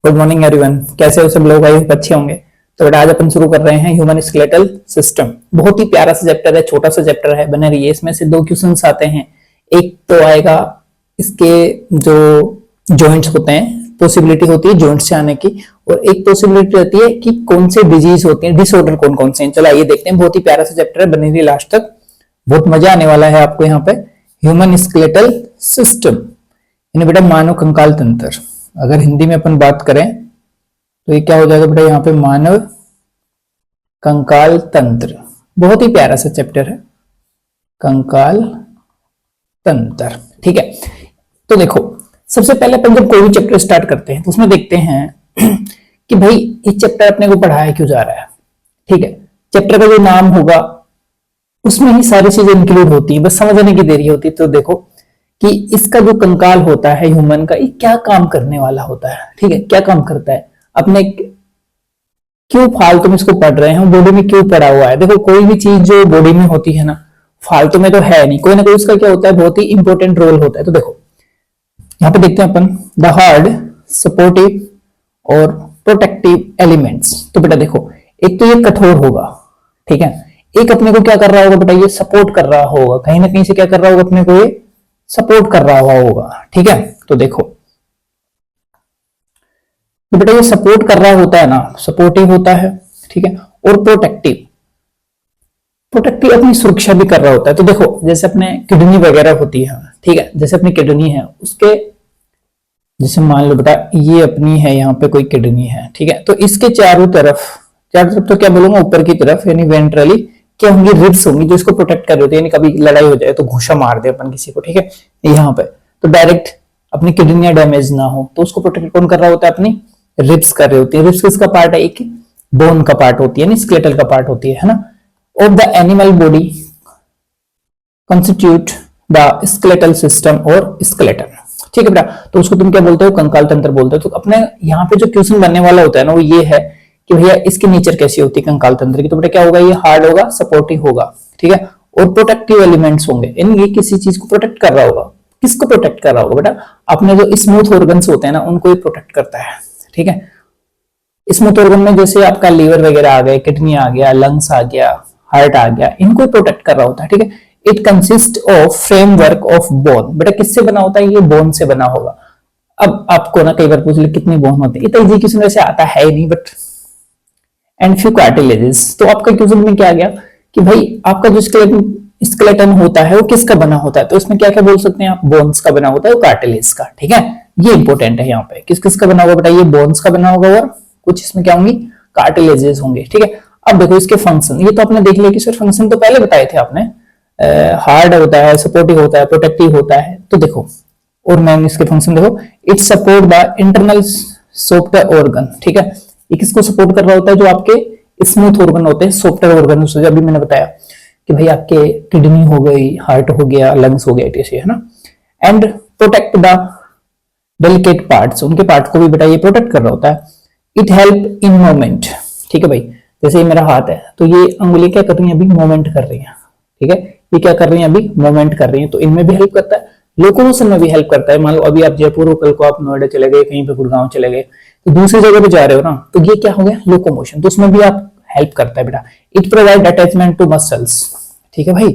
Good morning everyone, कैसे हो सब लोग? आई होप अच्छे होंगे। तो बेटा आज अपन शुरू कर रहे हैं ह्यूमन स्केलेटल सिस्टम। बहुत ही प्यारा सा चैप्टर है, छोटा सा चैप्टर है, बने रहिए। इसमें से दो क्वेश्चंस आते हैं। एक तो आएगा इसके जो जॉइंट्स होते हैं, पॉसिबिलिटी होती है जॉइंट्स से आने की, और एक पॉसिबिलिटी रहती है कि कौन से डिजीज होते हैं, डिसऑर्डर कौन कौन से हैं। चलो आइए देखते हैं। बहुत ही प्यारा सा चैप्टर है, बने रहिए लास्ट तक, बहुत मजा आने वाला है आपको यहाँ पे। ह्यूमन स्केलेटल सिस्टम यानी बेटा मानव कंकाल तंत्र। अगर हिंदी में अपन बात करें तो ये क्या हो जाएगा बेटा, यहाँ पे मानव कंकाल तंत्र। बहुत ही प्यारा सा चैप्टर है, कंकाल तंत्र। ठीक है, तो देखो सबसे पहले अपन जब कोई भी चैप्टर स्टार्ट करते हैं तो उसमें देखते हैं कि भाई ये चैप्टर अपने को पढ़ाया क्यों जा रहा है। ठीक है, चैप्टर का जो नाम होगा उसमें ही सारी चीजें इंक्लूड होती हैं, बस समझने की देरी होती है। तो देखो कि इसका जो कंकाल होता है ह्यूमन का, ये क्या काम करने वाला होता है। ठीक है, क्या काम करता है, अपने क्यों फालतू में इसको पढ़ रहे हैं, बॉडी में क्यों पड़ा हुआ है। देखो कोई भी चीज जो बॉडी में होती है ना, फालतू में तो है नहीं, कोई ना कोई उसका क्या होता है, बहुत ही इंपॉर्टेंट रोल होता है। तो देखो यहाँ पे देखते हैं अपन, द हार्ड सपोर्टिव और प्रोटेक्टिव एलिमेंट्स। तो बेटा देखो, एक तो ये कठोर होगा, ठीक है, एक अपने को क्या कर रहा होगा बेटा, ये सपोर्ट कर रहा होगा, कहीं ना कहीं से क्या कर रहा होगा, अपने को ये सपोर्ट कर रहा होगा। ठीक है, तो देखो तो बेटा ये सपोर्ट कर रहा होता है ना, सपोर्टिव होता है। ठीक है, और प्रोटेक्टिव, प्रोटेक्टिव अपनी सुरक्षा भी कर रहा होता है। तो देखो जैसे अपने किडनी वगैरह होती है, ठीक है, जैसे अपनी किडनी है उसके, जैसे मान लो बेटा ये अपनी है, यहाँ पे कोई किडनी है, ठीक है, तो इसके चारों तरफ तो क्या बोलूंगा, ऊपर की तरफ यानी वेंट्रली क्या होंगी, रिब्स होंगी जो इसको प्रोटेक्ट कर रही होती है, यानी कभी लड़ाई हो जाए तो घूसा मार दे अपन किसी को, ठीक है, यहाँ पे तो डायरेक्ट अपनी किडनियां डैमेज ना हो, तो उसको प्रोटेक्ट कौन कर रहा होता है, अपनी रिब्स कर रही होती है। रिब्स किसका पार्ट है, एक बोन का पार्ट होती है, स्केलेटल का पार्ट होती है ना। Of the animal body constitute the skeletal system और स्केलेटन। ठीक है बेटा, तो उसको तुम क्या बोलते हो, कंकाल तंत्र बोलते हो। तो अपने यहाँ पे जो क्वेश्चन बनने वाला होता है ना, वो ये है कि भैया इसकी नेचर कैसी होती है कंकाल तंत्र की। तो बेटा क्या होगा, ये हार्ड होगा, सपोर्टिव होगा, ठीक है, और प्रोटेक्टिव एलिमेंट्स होंगे, यानी ये किसी चीज को प्रोटेक्ट कर रहा होगा। किसको प्रोटेक्ट कर रहा होगा बेटा, अपने जो स्मूथ ऑर्गन्स होते हैं ना, उनको ये प्रोटेक्ट करता है। ठीक है, स्मूथ ऑर्गन में जैसे आपका लीवर वगैरह आ गए, किडनी आ गया, लंग्स आ गया, हार्ट आ गया, इनको प्रोटेक्ट कर रहा होता है। ठीक है, it consist of framework of bone. बेटा किससे बना होता है, ये बोन से बना होगा। अब आपको ना कई बार पूछ ले कितनी बोन होती है, इतना इजी क्वेश्चन वैसे आता है नहीं, बट एंड फ्यू कार्टिलेजेस। तो आपका क्वेश्चन में क्या आ गया कि भाई आपका जो स्केलेटन होता है वो किसका बना होता है, तो इसमें क्या क्या बोल सकते हैं आप, बोन्स का बना होता है, वो कार्टिलेज का। ठीक है, ये इंपॉर्टेंट है यहाँ पे, किस किस का बना होगा बेटा, ये बोन्स का बना होगा और कुछ इसमें क्या होंगी, कार्टिलेजेस होंगे। ठीक है, अब देखो इसके फंक्शन, ये तो आपने देख लिया कि सर फंक्शन तो पहले बताए थे आपने, हार्ड होता है, सपोर्टिव होता है, प्रोटेक्टिव होता है। तो देखो और मैम इसके फंक्शन देखो, it support the internal software organ. ठीक है, ये किसको सपोर्ट कर रहा होता है, जो आपके स्मूथ ऑर्गन होते हैं, सॉफ्टवेयर ऑर्गन। अभी मैंने बताया कि भाई आपके किडनी हो गई, हार्ट हो गया, लंग्स हो गया, ऐसे है ना। And protect the delicate parts, उनके पार्ट को भी बेटा ये प्रोटेक्ट कर रहा होता है। It help in movement. ठीक है भाई, जैसे ये मेरा हाथ है तो ये अंगुली क्या कर रही है, अभी मूवमेंट कर रही है। ठीक है, ये क्या कर रही है, अभी मूवमेंट कर रही है, तो इनमें भी हेल्प करता है, लोकोमोशन में भी हेल्प करता है। मान लो अभी आप जयपुर हो, कल को आप नोएडा चले गए, कहीं पे गुड़गांव चले गए, तो दूसरी जगह पे जा रहे हो ना, तो ये क्या हो गया, लोकोमोशन, तो उसमें भी आप हेल्प करता है बेटा। It provide attachment to muscles. ठीक है भाई,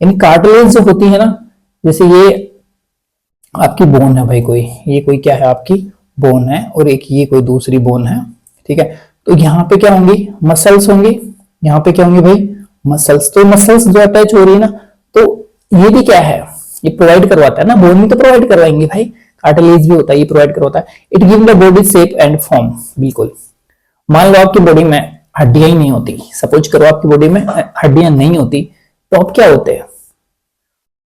यानी कार्टिलेज जो होती है ना, जैसे ये आपकी बोन है भाई, कोई ये कोई क्या है, आपकी बोन है, और एक ये कोई दूसरी बोन है। ठीक है, तो यहाँ पे क्या होंगी, मसल्स होंगी, यहाँ पे क्या होंगी भाई, मसल्स। तो मसल्स जो अटैच हो रही है ना, तो ये भी क्या है, ये प्रोवाइड करवाता है ना, बोन भी तो प्रोवाइड करवाएंगे भाई, कार्टिलेज भी होता है, ये प्रोवाइड करवाता है। It give the body shape and form. बिल्कुल, मान लो आपकी बॉडी में हड्डियां ही नहीं होती, सपोज करो आपकी बॉडी में हड्डियां नहीं होती, तो आप क्या होते हैं,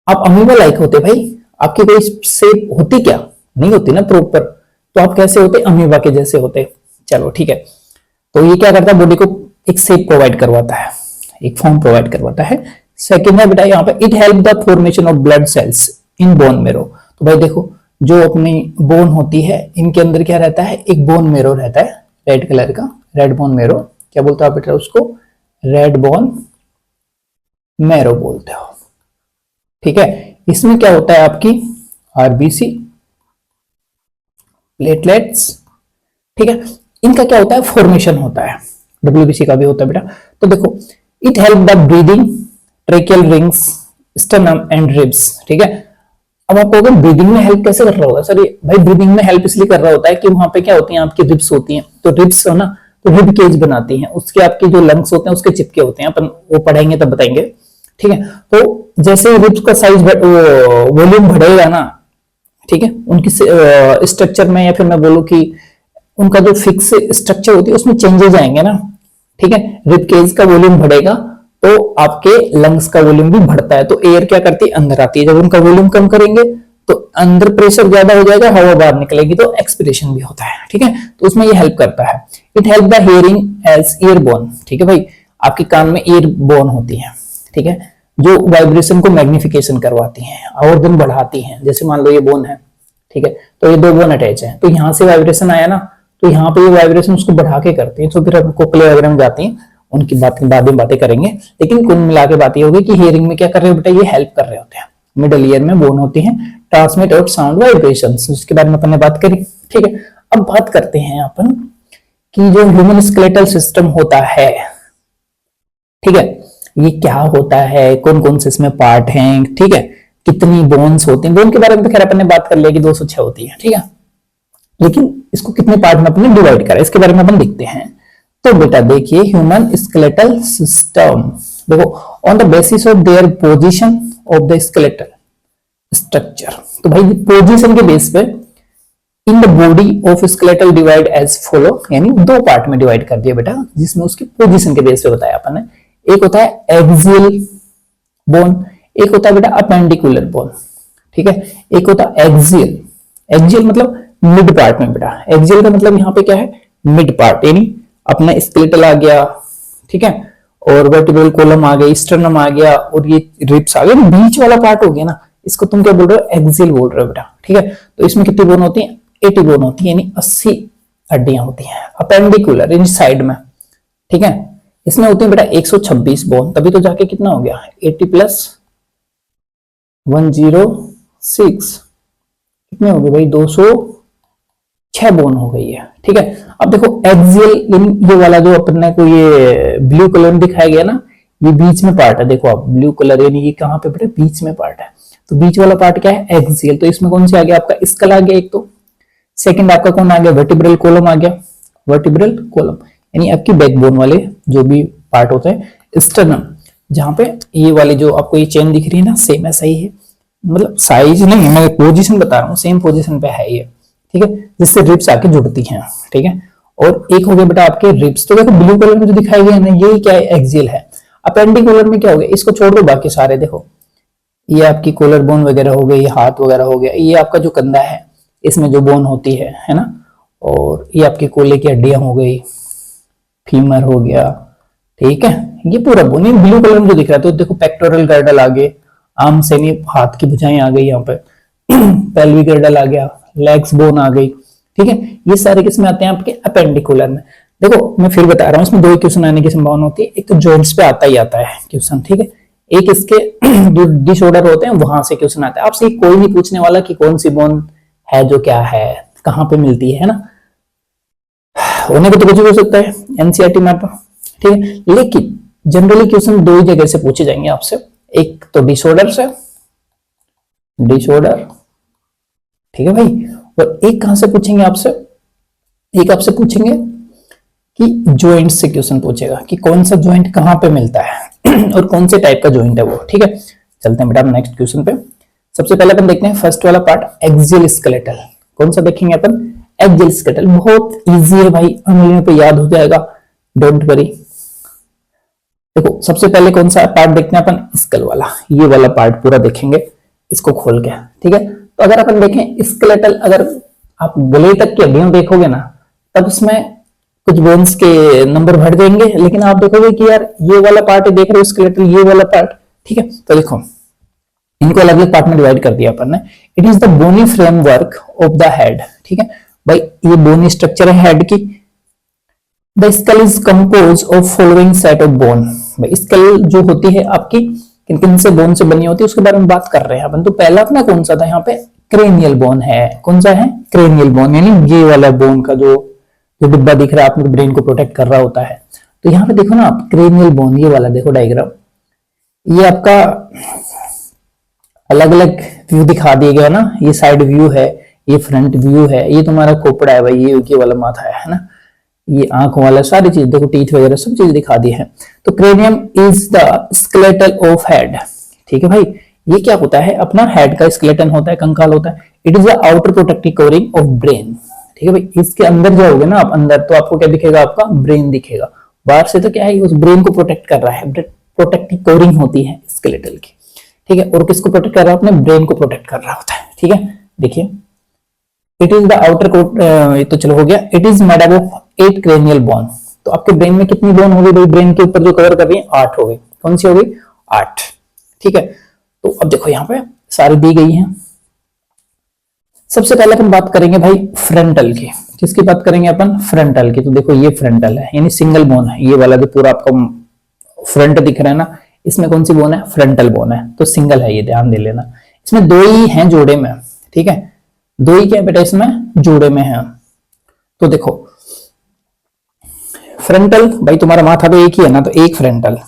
आप अमीबा लाइक होते भाई, आपकी कोई शेप होती क्या, नहीं होती ना प्रॉपर, तो आप कैसे होते, अमीबा के जैसे होते। चलो ठीक है, तो ये क्या करता है, बॉडी को एक शेप प्रोवाइड करवाता है, एक फॉर्म प्रोवाइड करवाता है। सेकेंड है बेटा यहाँ पे, it help the formation of blood cells in bone marrow. तो भाई देखो जो अपनी बोन होती है, इनके अंदर क्या रहता है, एक बोन मेरो रहता है, रेड कलर का, रेड बोन मेरो, क्या बोलते हो बेटा उसको, रेड बोन मेरो बोलते हो। ठीक है, इसमें क्या होता है, आपकी आरबीसी, प्लेटलेट्स, ठीक है। इनका क्या होता है, फॉर्मेशन होता है, डब्ल्यूबीसी का भी होता है बेटा। तो देखो, it help the breathing, tracheal rings, sternum and ribs, ठीक है। अब आप कहोगे ब्रीदिंग में हेल्प कैसे कर रहा होगा सर? ये भाई ब्रीदिंग में हेल्प इसलिए कर रहा होता है कि वहां पे क्या होती है, आपकी रिब्स होती हैं, तो रिब्स हो ना, तो रिब केज बनाती हैं, उसके आपके जो लंग्स होते हैं उसके चिपके होते हैं, अपन वो पढ़ेंगे तब बताएंगे, ठीक है। तो जैसे रिब्स का साइज वॉल्यूम बढ़ेगा ना, ठीक है, उनकी स्ट्रक्चर में, या फिर मैं बोलूं कि उनका जो फिक्स स्ट्रक्चर होती है उसमें चेंजेस आएंगे ना, ठीक है। रिब केज का वॉल्यूम बढ़ेगा तो आपके लंग्स का वॉल्यूम भी बढ़ता है, तो एयर क्या करती है, अंदर आती है। जब उनका वॉल्यूम कम करेंगे तो अंदर प्रेशर ज्यादा हो जाएगा, हवा बाहर निकलेगी, तो एक्सपिरेशन भी होता है, ठीक है। तो उसमें ये हेल्प करता है। It help the hearing as ear bone, ठीक है भाई, आपके कान में ईयर बोन होती है, ठीक है, जो वाइब्रेशन को मैग्निफिकेशन करवाती हैं, आवर्धन बढ़ाती हैं। जैसे मान लो ये बोन है, ठीक है, तो ये दो बोन अटैच है, तो यहाँ से वाइब्रेशन आया ना, तो यहाँ पे ये वाइब्रेशन उसको बढ़ा के करती है, तो फिर हम कोकले वगैरह में जाती हैं, उनकी बातें करेंगे। लेकिन कुल मिला के बात ये होगी कि हियरिंग में क्या कर रहे हो बेटा, ये हेल्प कर रहे होते हैं। मिडल ईयर में बोन होती है, ट्रांसमिट आउट साउंड वाइब्रेशंस, उसके बारे में अपन ने बात करी, ठीक है। अब बात करते हैं अपन कि जो ह्यूमन स्केलेटल सिस्टम होता है, ठीक है, ये क्या होता है, कौन कौन से इसमें पार्ट हैं, ठीक है, कितनी बोन्स होती हैं। बोन के बारे में तो खैर अपन ने बात कर लिया कि 206 होती है, ठीक है, लेकिन इसको कितने पार्ट में अपने डिवाइड करा, इसके बारे में अपन देखते हैं। तो बेटा देखिए, ह्यूमन स्केलेटल सिस्टम, देखो on the basis of their position of the skeletal structure, तो भाई पोजीशन के बेस पे in the body of skeletal divide as follow, यानी दो पार्ट में डिवाइड कर दिया बेटा, जिसमें उसकी पोजीशन के बेस पे बताया अपन ने। एक होता है एक्सियल बोन, एक होता है बेटा अपेंडिकुलर बोन, ठीक है, एक होता है एक्सियल। एक्सियल मतलब मिड पार्ट में बेटा, एक्सियल का मतलब यहाँ पे क्या है, मिड पार्ट, यानी अपना स्केलेटल आ गया, ठीक है, और वर्टिब्रल कॉलम आ गई, स्टर्नम आ गया, और ये रिब्स आ गए, बीच वाला पार्ट हो गया ना, इसको तुम क्या बोल रहे हो, एक्सियल बोल रहे हो बेटा, ठीक है। तो इसमें कितनी बोन होती है, 80 बोन होती है, यानी 80 हड्डियां होती हैं। अपेंडिकुलर इन साइड में, ठीक है, इसमें होती है बेटा 126 बोन, तभी तो जाके कितना हो गया, 80 प्लस 106 कितने हो गए भाई, 206 बोन हो गई है, ठीक है। अब देखो एक्सियल, ये वाला जो अपने को ये ब्लू कलर में दिखाया गया ना, ये बीच में पार्ट है, देखो आप ब्लू कलर, यानी ये कहां पे बेटा, बीच में पार्ट है। तो बीच वाला पार्ट क्या है, एक्सियल। तो इसमें कौन से आ गया, आपका स्कल आ गया एक, तो सेकंड आपका कौन आ गया, वर्टिब्रल कॉलम आ गया, वर्टिब्रल कॉलम यानी आपकी बैकबोन वाले जो भी पार्ट होते हैं। स्टर्नम, जहां पे ये वाली जो आपको ये चेन दिख रही है ना, सेम ऐसा ही है, मतलब साइज नहीं, मैं पोजीशन बता रहा हूँ, सेम पोजीशन पे है ये, ठीक है, जिससे रिब्स आके जुड़ती हैं, ठीक है। और एक हो गया बेटा आपके रिब्स, तो देखो ब्लू कलर में जो दिखाई गया है ना, ये क्या है, एक्सियल है। अपेंडिकुलर में क्या हो गया, इसको छोड़ दो, बाकी सारे देखो, ये आपकी कॉलर बोन वगैरह हो गई, हाथ वगैरह हो गया, ये आपका जो कंधा है इसमें जो बोन होती है ना, और ये आपकी कोले की हड्डियां हो गई, फीमर हो गया, ठीक है, ये पूरा बोन, ये ब्लू कलर में जो दिख रहा है। तो देखो पेक्टोरल गर्डल आ गए, आर्म से नहीं, हाथ की भुजाएं आ गई यहाँ पे, पेल्विक गर्डल आ गया, लेग्स बोन आ गई, ठीक है। ये सारे किस में आते हैं, आपके अपेंडिकुलर में। देखो मैं फिर बता रहा हूँ, इसमें दो क्वेश्चन आने की संभावना होती है, एक तो जॉइंट्स पे आता ही आता है क्वेश्चन, ठीक है, एक इसके जो डिसऑर्डर होते हैं वहां से क्वेश्चन आता है। आपसे कोई नहीं पूछने वाला कि कौन सी बोन है, जो क्या है, कहां पे मिलती है ना, होने को तो कुछ भी हो सकता है एनसीईआरटी में, ठीक है। लेकिन जनरली क्वेश्चन दो ही जगह से पूछे जाएंगे आपसे, एक तो डिसऑर्डर से, डिसऑर्डर, ठीक है भाई, और एक कहां से पूछेंगे आपसे, एक आपसे पूछेंगे कि जॉइंट से क्वेश्चन पूछेगा कि कौन सा जॉइंट कहां पे मिलता है और कौन से टाइप का जॉइंट है वो, ठीक है। चलते हैं बेटा नेक्स्ट क्वेश्चन पे। सबसे पहले अपन देखते हैं फर्स्ट वाला पार्ट, एक्सियल स्केलेटल। कौन सा देखेंगे अपन, एक्सियल स्केलेटल, बहुत इजी है भाई, अंगुलियों पे याद हो जाएगा, डोंट वरी। देखो सबसे पहले कौन सा पार्ट देखते हैं अपन, स्कल वाला, ये वाला पार्ट पूरा देखेंगे इसको खोल के, ठीक है। तो अगर अपन देखें स्केलेटल, अगर आप गले तक की हड्डियां देखोगे ना, तब उसमें कुछ बोन्स के नंबर बढ़ जाएंगे, लेकिन आप देखोगे कि यार ये वाला पार्ट देख रहे हो स्केलेटल, ये वाला पार्ट, ठीक है। तो देखो इनको अलग अलग पार्ट में डिवाइड कर दिया अपन ने। It is the bony framework of the head, ठीक है भाई, ये बोनी स्ट्रक्चर है हेड की। The skull is compose of following set of bone, भाई स्कल जो होती है आपकी किन किन से बोन से बनी होती है उसके बारे में बात कर रहे हैं अपन। तो पहला अपना कौन सा था यहाँ पे, क्रेनियल बोन है, कौन सा है, क्रेनियल बोन, यानी ये वाला बोन का जो जो डिब्बा दिख रहा है आपको ब्रेन को प्रोटेक्ट कर रहा होता है। तो यहाँ पे देखो ना आप क्रेनियल बोन, ये वाला देखो डायग्राम, ये आपका अलग अलग व्यू दिखा दिया गया ना, ये साइड व्यू है, ये फ्रंट व्यू है, ये तुम्हारा खोपड़ा है भाई, ये वाला माथा है ना, ये आंखों वाला, सारी चीज देखो, टीथ वगैरह सब चीज दिखा दी है। तो cranium is the skeletal of head, ठीक है भाई, ये क्या होता है, अपना हेड का स्केलेटन होता है, कंकाल होता है। It is the outer protective covering of brain, ठीक है भाई। इसके अंदर जाओगे ना आप अंदर, तो आपको क्या दिखेगा, आपका ब्रेन दिखेगा। बाहर से तो क्या है, उस ब्रेन को प्रोटेक्ट कर रहा है, प्रोटेक्टिव कवरिंग होती है स्केलेटल की, ठीक है। और किसको प्रोटेक्ट कर रहा है, अपने ब्रेन को प्रोटेक्ट कर रहा होता है, ठीक है। देखिए it is the outer coat, ये तो चलो हो गया। It is made up of 8 cranial bone. तो आपके ब्रेन में कितनी बोन हो गई भाई, ब्रेन के ऊपर जो कवर कर रही है 8 हो गई। कौन सी हो गई, 8, ठीक है। तो अब देखो यहाँ पे सारी दी गई है। सबसे पहले अपन बात करेंगे भाई फ्रंटल की। किसकी बात करेंगे अपन, फ्रंटल की। तो देखो ये फ्रंटल है, यानी सिंगल बोन है, ये वाला जो पूरा आपको फ्रंट दिख रहा है ना, इसमें कौन सी बोन है, फ्रंटल बोन है, तो सिंगल है ये, ध्यान दे लेना। इसमें 2 ही हैं जोड़े में, ठीक है, 2 ही क्या बेटा इसमें जोड़े में है। तो देखो फ्रंटल भाई तुम्हारा माथा तो एक ही है ना, तो एक फ्रंटल,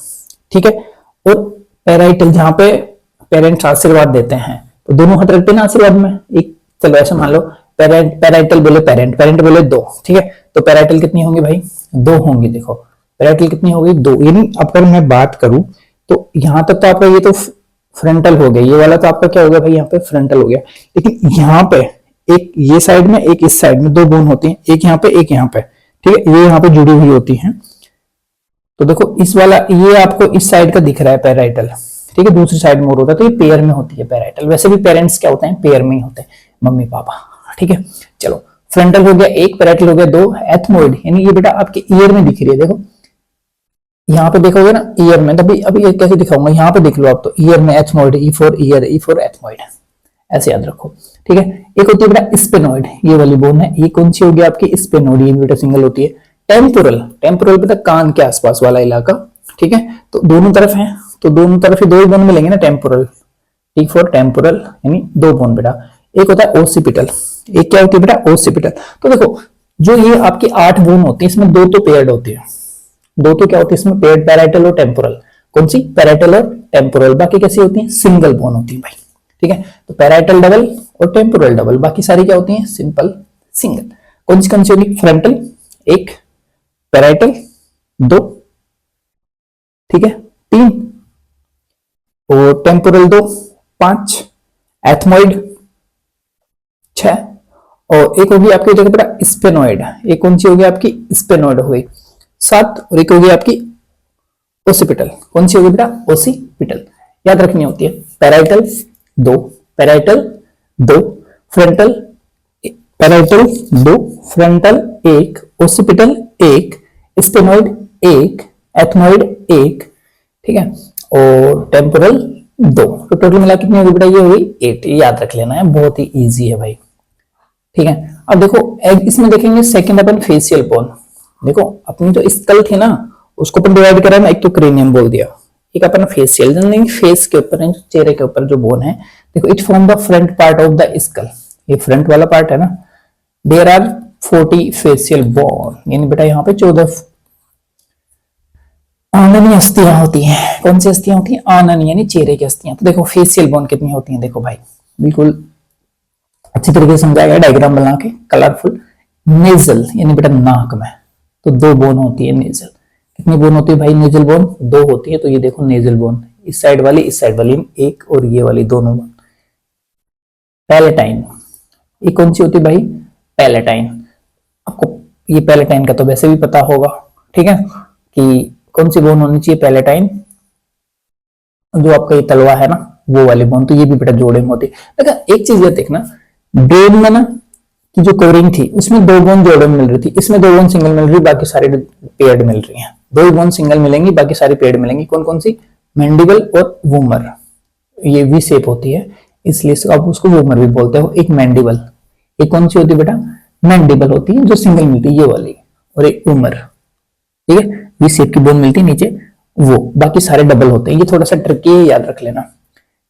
ठीक है। और पैराइटल, जहां पे पेरेंट्स आशीर्वाद देते हैं, तो दोनों हाथ रखते हैं ना आशीर्वाद में, एक, चलो ऐसे मान लो पैराइटल बोले पेरेंट, पेरेंट बोले 2, ठीक है। तो पैराइटल कितनी होंगी भाई, 2 होंगी। देखो पैराइटल कितनी होगी, 2। यानी अब अगर मैं बात करूं तो यहां तक तो आपका ये तो फ्रंटल हो गया, ये वाला तो आपका क्या हो गया भाई, यहाँ पे फ्रंटल हो गया। लेकिन यहाँ पे एक ये साइड में, एक इस साइड में 2 बोन होती हैं, एक यहाँ पे एक यहाँ पे, ठीक है, ये यहाँ पे जुड़ी हुई होती हैं। तो देखो इस वाला, ये आपको इस साइड का दिख रहा है पैराइटल, ठीक है, दूसरी साइड में और होता है, तो ये पेयर में होती है पैराइटल। वैसे भी पेरेंट्स क्या होते हैं, पेयर में ही होते हैं, मम्मी पापा, ठीक है। चलो फ्रंटल हो गया एक, पैराइटल हो गया 2। एथमोइड यानी ये बेटा आपके ईयर में दिख रही है, देखो यहाँ पे देखोगे ना ईयर में, तभी अभी ये कैसे दिखाऊंगा, यहाँ पे देख लो आप, तो ईयर में ethmoid, E for year, E for ethmoid, ऐसे याद रखो, ठीक है। एक होती है बेटा स्पेनोइड, ये वाली बोन है, ये कौन सी होगी आपकी, स्पेनोइड, ये बेटा सिंगल होती है। टेम्पोरल, टेम्पोरल बेटा कान के आसपास वाला इलाका, ठीक है। तो दोनों तरफ है, तो दोनों तरफ ही 2 ही बोन मिलेंगे ना, टेम्पोरल, टी फॉर टेम्पोरल, यानी 2 बोन बेटा। एक होता है ओसिपिटल, एक क्या होती है बेटा, ओसिपिटल। तो देखो जो ये आपकी 8 बोन होती है, इसमें 2 तो पेयर्ड होती है, 2 तो क्या होती है इसमें पेयर्ड, पैराइटल और टेम्पोरल। कौन सी, पैराइटल और टेम्पोरल। बाकी कैसी होती है, सिंगल बोन होती है भाई, ठीक है। तो पैराइटल डबल और टेम्पोरल डबल, बाकी सारी क्या होती है, सिंपल सिंगल। कौन सी होगी, फ्रंटल 1, पैराइटल 2, ठीक है, 3, और टेम्पोरल 2, 5, एथमोइड 6, और एक होगी आपकी जगह पर स्पेनोइड, एक कौन सी होगी आपकी, स्पेनोइड हो गई 7, और एक होगी आपकी ओसिपिटल। कौन सी होगी बेटा, ओसिपिटल, याद रखनी होती है। Parietal 2, parietal 2, frontal, parietal 2, frontal 1, occipital 1, sphenoid 1, ethmoid 1, ठीक है, और टेम्पोरल 2। तो टोटल मिला कितनी होगी बेटा, ये हुई 8। याद रख लेना है, बहुत ही इजी है भाई, ठीक है। अब देखो इसमें देखेंगे सेकंड अपन फेशियल बोन। देखो अपनी जो स्कल थी ना, उसको अपन डिवाइड करा ना, एक तो क्रेनियम बोल दिया, एक अपन फेशियल, फेस के ऊपर, चेहरे के ऊपर जो बोन है, देखो it form the front part of the skull, ये फ्रंट वाला पार्ट है ना। देयर आर 40 फेशियल बोन, यानी बेटा यहाँ पे 14 आननी अस्थियां होती हैं। कौन सी अस्थियां होती हैं, आननी यानी चेहरे की अस्थियां। तो देखो फेशियल बोन कितनी होती हैं, देखो भाई बिल्कुल अच्छी तरीके से समझाया गया डायग्राम बना के, कलरफुल। नेजल यानी बेटा नाक में, तो 2 बोन होती है नेजल। कितनी बोन होती है भाई, नेजल बोन 2 होती है। तो ये देखो नेजल बोन, इस साइड वाली, इस साइड वाली एक, और ये वाली दोनों बोन। पैलेटाइन, ये कौन सी होती है भाई, पैलेटाइन। आपको ये पैलेटाइन का तो वैसे भी पता होगा, ठीक है, कि कौन सी बोन होनी चाहिए, पैलेटाइन, जो आपका ये तलवा है ना, वो वाली बोन। तो ये भी बेटा जोड़े में होती है। देखा एक चीज ये देखना, ब्रेन में ना की जो कवरिंग थी, उसमें 2 बोन जोड़े में मिल रही थी, इसमें 2 बोन सिंगल मिल रही, बाकी सारे पेयर्ड मिल रही हैं। 2 बोन सिंगल मिलेंगी, बाकी सारी पेयर्ड मिलेंगी। कौन कौन सी, मैंडिबल और वूमर, ये वी शेप होती है, इसलिए आप उसको वूमर भी बोलते हो। एक मैंडिबल, एक कौन सी होती है बेटा, मैंडिबल होती है जो सिंगल मिलती है, ये वाली, और एक वूमर, ठीक है, वी शेप की बोन मिलती है नीचे, वो, बाकी सारे डबल होते हैं। ये थोड़ा सा ट्रिकी है, याद रख लेना।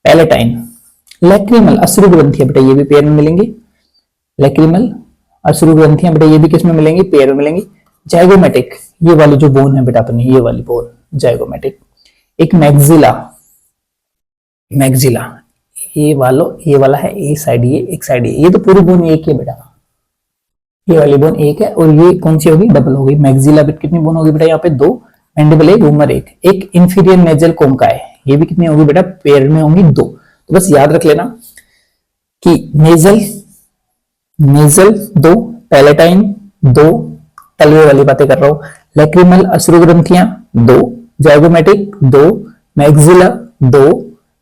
पैलेटाइन, लैक्रिमल, अश्रु ग्रंथि बेटा, ये भी पेयर में मिलेंगी, लैक्रिमल अश्रु ग्रंथियां बेटा ये भी किसमें मिलेंगी, पेयर में मिलेंगी। जाइगोमेटिक, ये वाली जो बोन है बेटा अपनी, ये वाली बोन जाइगोमेटिक। एक मैग्जिला, मैग्जिला ये वाला है, एक साइड ये, एक साइड ये तो पूरी बोन एक ही है बेटा, ये वाली बोन एक है और ये कौन सी होगी, डबल होगी। मैग्जिला बेटा कितनी बोन होगी बेटा, यहाँ पे 2, मैंडिबल एक, वूमर एक। एक इंफीरियर नेजल कोंकाई, ये भी कितनी होगी बेटा, पेयर में होंगी 2। तो बस याद रख लेना कि नेजल 2, पैलेटाइन 2, तलवे वाली बातें कर रहा हूं, लैक्रिमल अश्रु ग्रंथियां 2, जाइगोमेटिक 2, मैग्जिला 2,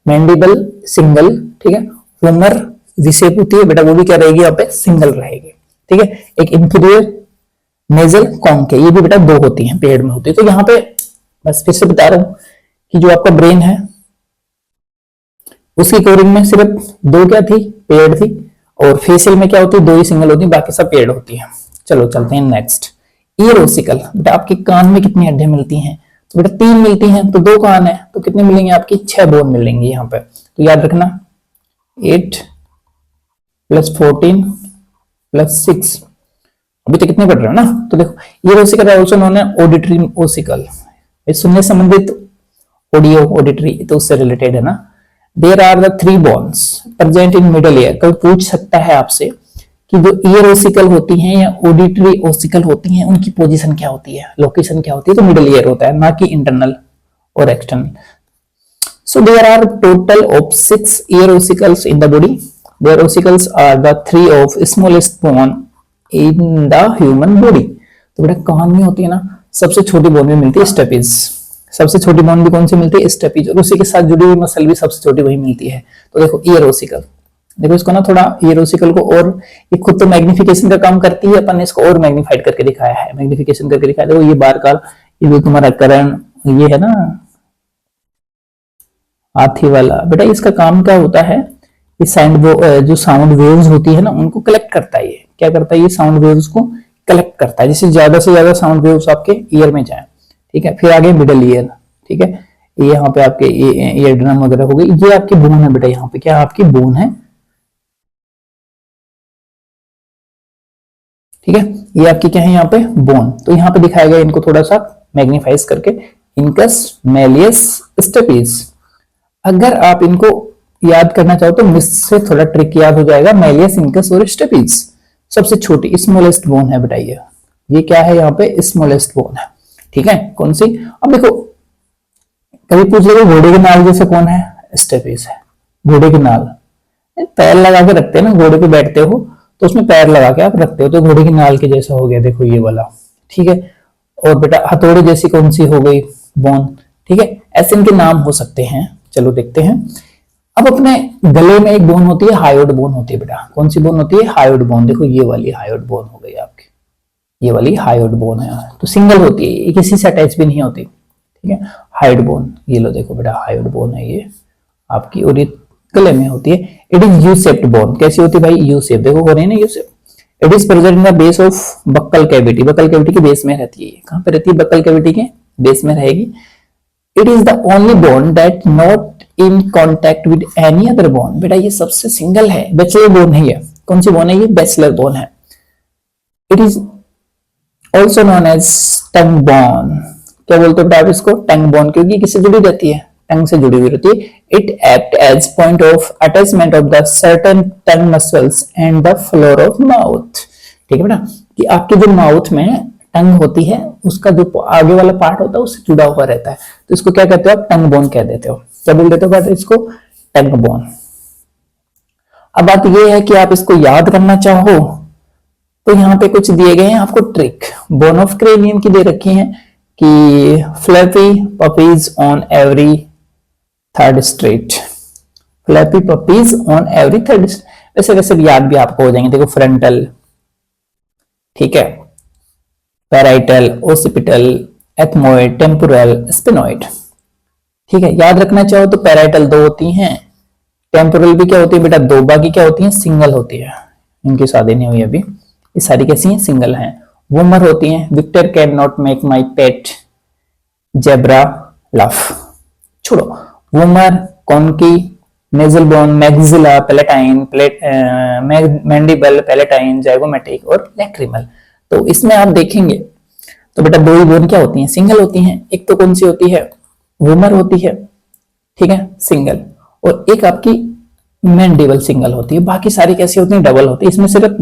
मैंडिबल सिंगल, ठीक है। वूमर विशेप होती है बेटा, वो भी क्या रहेगी यहाँ पे, सिंगल रहेगी, ठीक है। एक इंफीरियर नेजल कॉन्के, ये भी बेटा 2 होती हैं, पेड़ में होती है। तो यहाँ पे बस फिर से बता रहा हूं कि जो आपका ब्रेन है उसकी कवरिंग में सिर्फ 2 क्या थी, पेड़ थी, और फेशियल में क्या होती है, 2 ही सिंगल होती है, बाकी सब पेड़ होती है। चलो चलते हैं नेक्स्ट। ईयर ओसिकल, बेटा आपके कान में कितनी हड्डियां मिलती हैं, तो बेटा 3 मिलती हैं, तो 2 कान है तो कितने मिलेंगे आपकी, 6 बोन मिलेंगे यहाँ पे। तो याद रखना 8 + 14 + 6, अभी तो कितने पढ़ रहे हो ना। तो देखो ईयर ओसिकल आल्सो नोन है ऑडिटरी ओसिकल, सुनने संबंधित, ऑडियो ऑडिटरी तो उससे रिलेटेड है ना। There are the 3 bones present in middle ear. कोई पूछ सकता है आपसे कि जो ईयर ओसिकल होती हैं या ऑडिटरी ओसिकल होती हैं उनकी पोजीशन क्या होती है, लोकेशन क्या होती है, तो मिडल ईयर होता है, ना कि इंटरनल और external. So there are total of 6 ear ossicles in the body. Their ossicles are the 3 of smallest bone in the human body. तो बेटा कान में होती है ना, सबसे छोटी बोन में मिलती है स्टेपिज, सबसे छोटी बोन भी कौन सी मिलती है, स्टेपिज, और उसी के साथ जुड़ी हुई मसल भी सबसे छोटी वही मिलती है। तो देखो ईयर ओसिकल, देखो इसको ना थोड़ा ईयर ओसिकल को, और ये खुद तो मैग्निफिकेशन का काम करती है, अपन ने इसको और मैग्निफाइड करके दिखाया है, मैग्निफिकेशन करके दिखाया। देखो ये बार का, ये जो तुम्हारा करण ये है ना हाथी वाला, बेटा इसका काम क्या होता है, ये जो साउंड वेव्स होती है ना उनको कलेक्ट करता है। ये क्या करता है, ये साउंड वेव्स को कलेक्ट करता है, जिससे ज्यादा से ज्यादा साउंड वेव्स आपके ईयर में जाए, ठीक है। फिर आगे मिडल ईयर, ठीक है, ये यहाँ पे आपके ईयर ड्रम वगैरह हो गई, ये आपकी बोन है बेटा, यहाँ पे क्या आपकी बोन है, ठीक है, ये आपकी क्या है यहाँ पे बोन। तो यहाँ पे दिखाया गया, इनको थोड़ा सा मैग्नीफाइज करके, इनकस, मैलियस, स्टेपिस। अगर आप इनको याद करना चाहो तो मुझसे थोड़ा ट्रिक याद हो जाएगा, मैलियस, इनकस और स्टेपिस। सबसे छोटी स्मॉलेस्ट बोन है बेटा, ये क्या है यहाँ पे, स्मॉलेस्ट बोन है, ठीक है। कौन सी, अब देखो कभी पूछ लेगा घोड़े के नाल जैसे कौन है, स्टेपिस है। घोड़े की नाल पैर लगा के रखते हैं ना, घोड़े पे बैठते हो तो उसमें पैर लगा के आप रखते हो, तो घोड़े की नाल के जैसा हो गया, देखो ये वाला, ठीक है। और बेटा हथौड़े जैसी कौन सी हो गई, बोन, ठीक है। ऐसे इनके नाम हो सकते हैं। चलो देखते हैं। अब अपने गले में एक बोन होती है, हायोड बोन होती है बेटा। कौन सी बोन होती है, हायोड बोन। देखो ये वाली हायोड बोन हो गई आपकी, ये वाली हायोड बोन है, तो सिंगल होती है, ये किसी से अटैच भी नहीं होती, ठीक है। हायोड बोन, ये लो देखो बेटा हायोड बोन है ये आपकी, और ये गले में होती है। It is U shaped bone, कैसी होती है भाई, यू शेप, देखो हो रही है ना U shape. It is present in the base of buccal cavity, buccal cavity के बेस में रहती है। कहां पे रहती है, बक्कल कैविटी के बेस में रहेगी। It is the only bone that not in contact with any other bone. बेटा ये सबसे सिंगल है, बैचलर बोन है ये। कौन सी बोन है ये, बैचलर बोन है। It is also known as tongue bone. क्या बोलते हो बेटा आप इसको, टंग बोन, क्योंकि किससे जुड़ी रहती है, टंग से जुड़ी हुई रहती है। It act as point of attachment of the certain tongue muscles and the floor of mouth. ठीक है बेटा, कि आपके जो माउथ में टंग होती है उसका जो आगे वाला पार्ट होता है उससे जुड़ा हुआ रहता है, तो इसको क्या कहते हो आप, टंग बोन कह देते हो। क्या बोल देते हो बेटा इसको, टंग बोन। अब बात ये है कि आप इसको याद करना चाहो तो यहाँ पे कुछ दिए गए हैं आपको ट्रिक। बोन ऑफ क्रेनियम की दे रखी है कि flappy puppies on every third straight, flappy puppies on every third. वैसे वैसे भी याद भी आपको हो जाएंगे। देखो फ्रंटल, ठीक है, parietal, occipital, ethmoid, temporal, sphenoid. ठीक है, याद रखना चाहो तो पैराइटल 2 होती हैं, टेम्पोरल भी क्या होती है बेटा 2, बाकी क्या होती है सिंगल होती है। इनकी शादी नहीं हुई अभी, ये सारी कैसी हैं, सिंगल हैं। वूमर होती हैं, Victor can not make my pet zebra laugh. छोड़ो, vomer, conchae, nasal bone, maxilla, palatine, mandible, palatine, zygomatic और लैक्रिमल। तो इसमें आप देखेंगे तो बेटा दो ही बोन क्या होती हैं, सिंगल होती हैं। एक तो कौन सी होती है, वूमर होती है, ठीक है, सिंगल, और एक आपकी मैंडिबल सिंगल होती है। बाकी सारी कैसी होती है, डबल होती है। इसमें सिर्फ